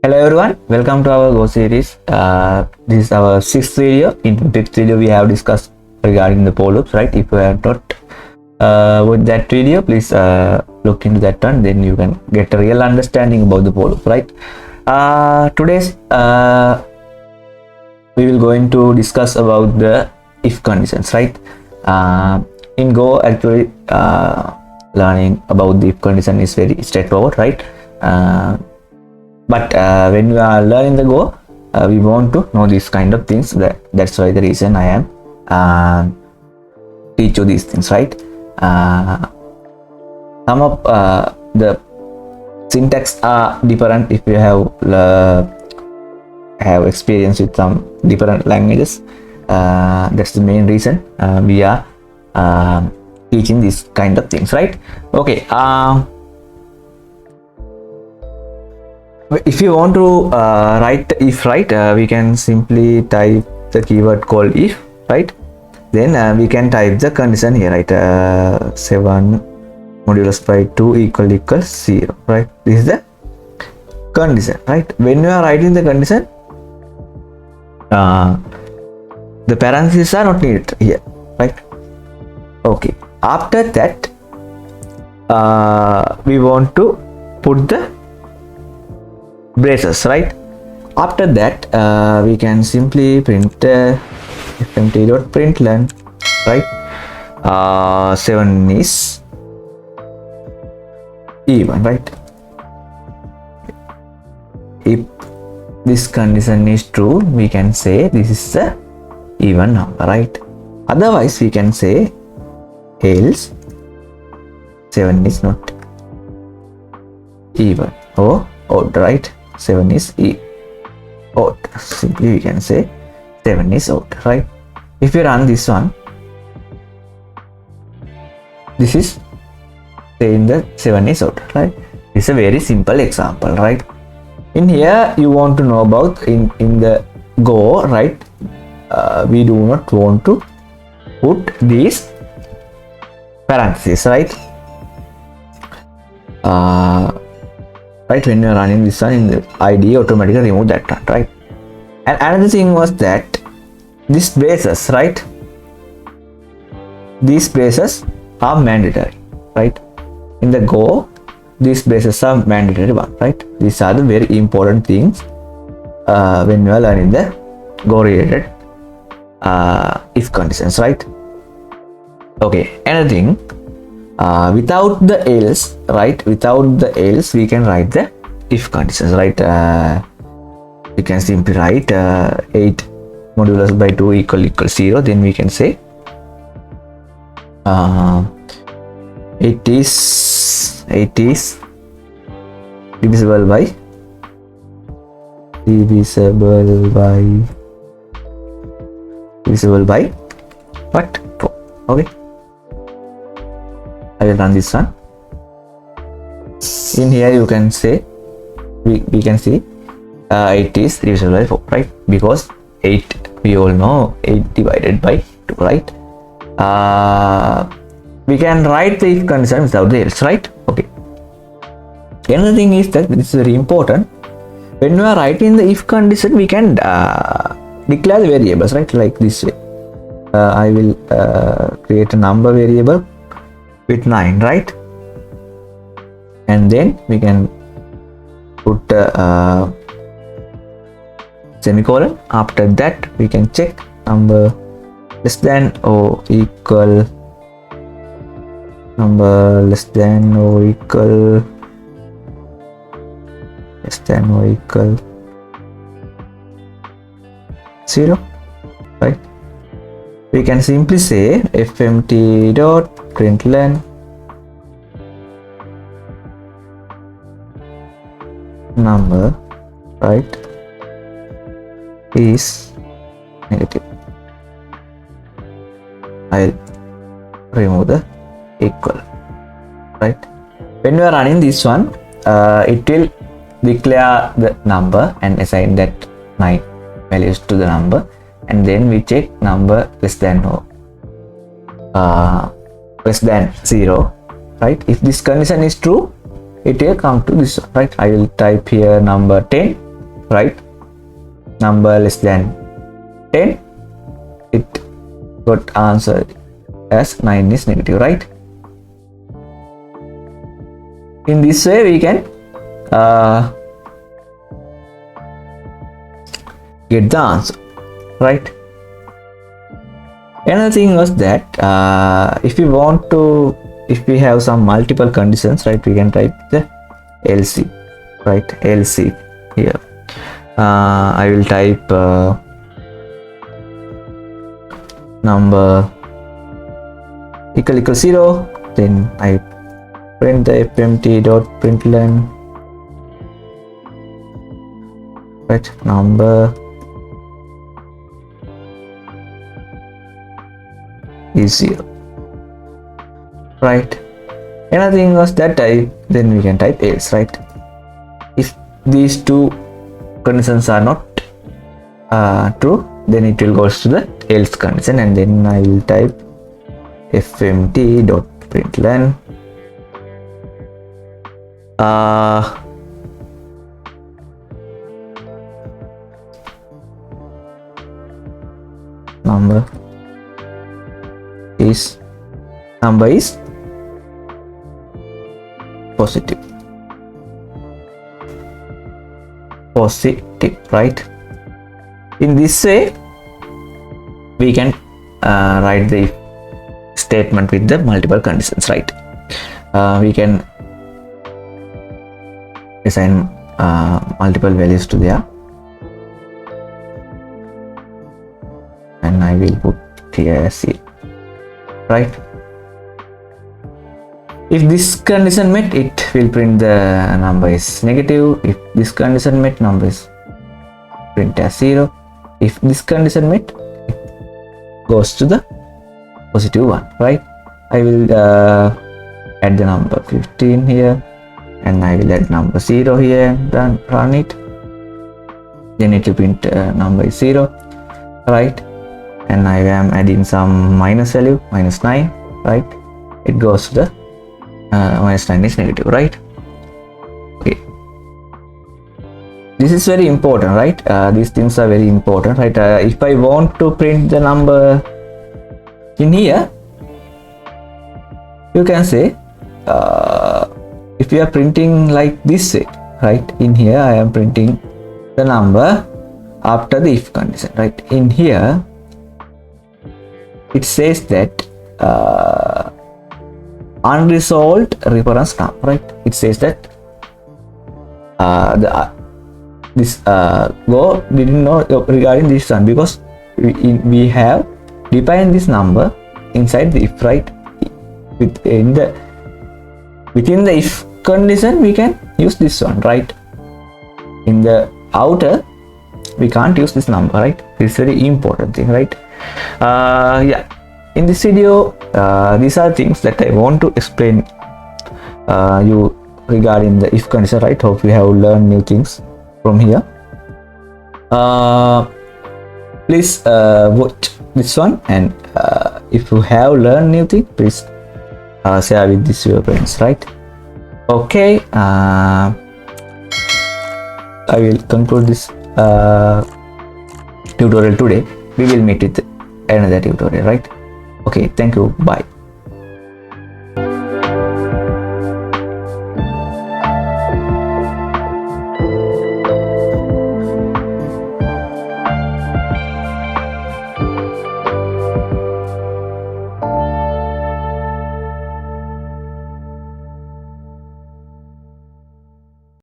Hello everyone, welcome to our Go series. This is our sixth video. In the fifth video, we have discussed regarding the for loops, right? If you have not with that video, please look into that one. Then you can get a real understanding about the for loop, right? Today's we will going to discuss about the if conditions, right? In Go, actually, learning about the if condition is very straightforward, right? But when we are learning the Go, we want to know these kind of things. That's why the reason I am teach you these things, right? Some of the syntax are different if you have experience with some different languages. That's the main reason we are teaching these kind of things, right? Okay. If you want to write the if, right, we can simply type the keyword called if, right? Then we can type the condition here, right? 7 modulus by 2 equals 0, right? This is the condition, right? When you are writing the condition, the parentheses are not needed here, right? Okay. After that, we want to put the braces, right? After that, we can simply print fmt.println, right? 7 is even, right? If this condition is true, we can say this is a even number, right? Otherwise, we can say else 7 is not even or odd, right? 7 is odd. Simply we can say 7 is odd, right? If you run this one, this is saying that 7 is odd, right? It's a very simple example, right? In here, you want to know about in the Go, right? We do not want to put these parentheses, right? Right, when you are running this one in the IDE, automatically remove that one, right? And another thing was that these braces, right? These braces are mandatory, right? In the Go, these braces are mandatory one, right? These are the very important things when you are learning the Go related if conditions, right? Okay, another thing. Without the else, right? Without the else, we can write the if conditions, right? We can simply write 8 modulus by 2 equals 0. Then we can say it is divisible by what? 4. Okay. I will run this one. In here you can say we can see 8 is divisible by 4, right? Because 8, we all know 8 divided by 2, right? We can write the if condition without the else, right? Okay. Another thing is that this is very important. When we are writing the if condition, we can declare the variables, right? Like this way. I will create a number variable with 9, right? And then we can put semicolon. After that, we can check number less than or equal number less than or equal 0, right? We can simply say fmt.println number, right, is negative. I'll remove the equal, right? When we are running this one, it will declare the number and assign that 9 values to the number, and then we check number less than or less than 0, right? If this condition is true, it will come to this one, right? I will type here number 10 right? Number less than 10, it got answer as 9 is negative, right? In this way we can get the answer, right? Another thing was that if we have some multiple conditions, right, we can type the LC, right? LC here. I will type number equal 0, then I print the fmt.println, right? Number is 0, right? Another thing was that then we can type else, right? If these two conditions are not true, then it will go to the else condition, and then I will type fmt.println number is positive, right? In this way we can write the statement with the multiple conditions, right? We can assign multiple values to there, and I will put here as C, right? If this condition met, it will print the number is negative. If this condition met, number is print as 0. If this condition met, it goes to the positive one, right? I will add the number 15 here, and I will add number 0 here, and then run it. Then it will print number is 0, right? And I am adding some minus value, minus 9, right? It goes to the minus 9 is negative, right? Okay, this is very important, right? These things are very important, right? If I want to print the number in here, you can say if you are printing like this way, right? In here I am printing the number after the if condition, right? In here it says that unresolved reference number, right? It says that this Go didn't know regarding this one, because we have defined this number inside the if, right? Within the if condition we can use this one, right? In the outer we can't use this number, right? It's very important thing, right? Yeah, in this video these are things that I want to explain you regarding the if condition, right? Hope you have learned new things from here. Please watch this one, and if you have learned new things, please share with this your friends, right? Okay, I will conclude this tutorial today. We will meet with another tutorial, right? Okay, thank you, bye.